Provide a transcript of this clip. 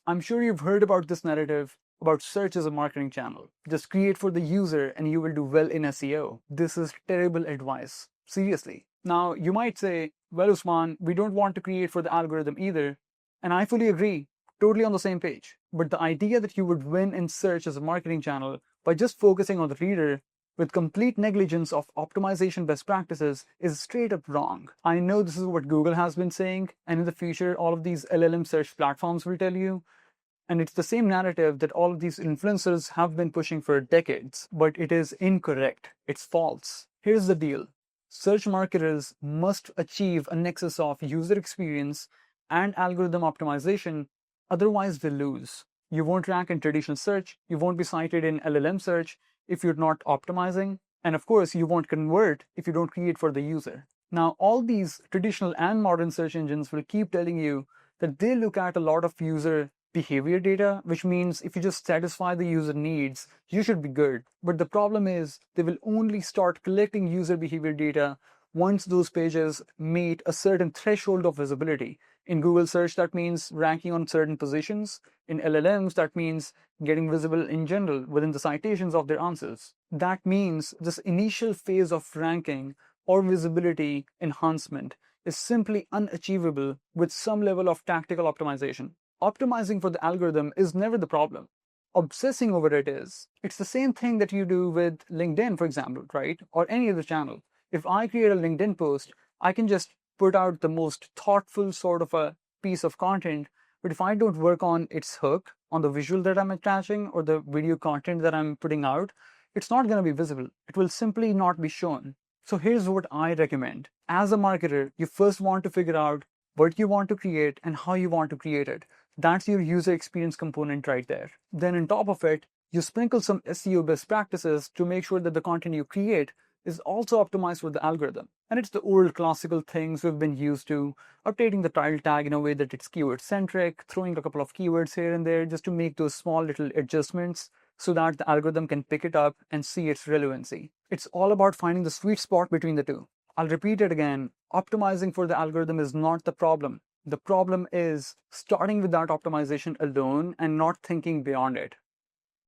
I'm sure you've heard about this narrative about search as a marketing channel. Just create for the user and you will do well in SEO. This is terrible advice. Seriously. Now, you might say, well, Usman, we don't want to create for the algorithm either. And I fully agree, totally on the same page. But the idea that you would win in search as a marketing channel by just focusing on the reader with complete negligence of optimization best practices is straight up wrong. I know this is what Google has been saying, and in the future, all of these LLM search platforms will tell you. And it's the same narrative that all of these influencers have been pushing for decades, but it is incorrect. It's false. Here's the deal. Search marketers must achieve a nexus of user experience and algorithm optimization, otherwise they lose. You won't rank in traditional search, you won't be cited in LLM search if you're not optimizing, and of course, you won't convert if you don't create for the user. Now, all these traditional and modern search engines will keep telling you that they look at a lot of user behavior data, which means if you just satisfy the user needs, you should be good. But the problem is they will only start collecting user behavior data once those pages meet a certain threshold of visibility. In Google search, that means ranking on certain positions. In LLMs, that means getting visible in general within the citations of their answers. That means this initial phase of ranking or visibility enhancement is simply unachievable with some level of tactical optimization. Optimizing for the algorithm is never the problem. Obsessing over it is. It's the same thing that you do with LinkedIn, for example, right? Or any other channel. If I create a LinkedIn post, I can just put out the most thoughtful sort of a piece of content. But if I don't work on its hook, on the visual that I'm attaching or the video content that I'm putting out, it's not going to be visible. It will simply not be shown. So here's what I recommend. As a marketer, you first want to figure out what you want to create and how you want to create it. That's your user experience component right there. Then on top of it, you sprinkle some SEO best practices to make sure that the content you create is also optimized for the algorithm. And it's the old classical things we've been used to, updating the title tag in a way that it's keyword centric, throwing a couple of keywords here and there just to make those small little adjustments so that the algorithm can pick it up and see its relevancy. It's all about finding the sweet spot between the two. I'll repeat it again. Optimizing for the algorithm is not the problem. The problem is starting with that optimization alone and not thinking beyond it.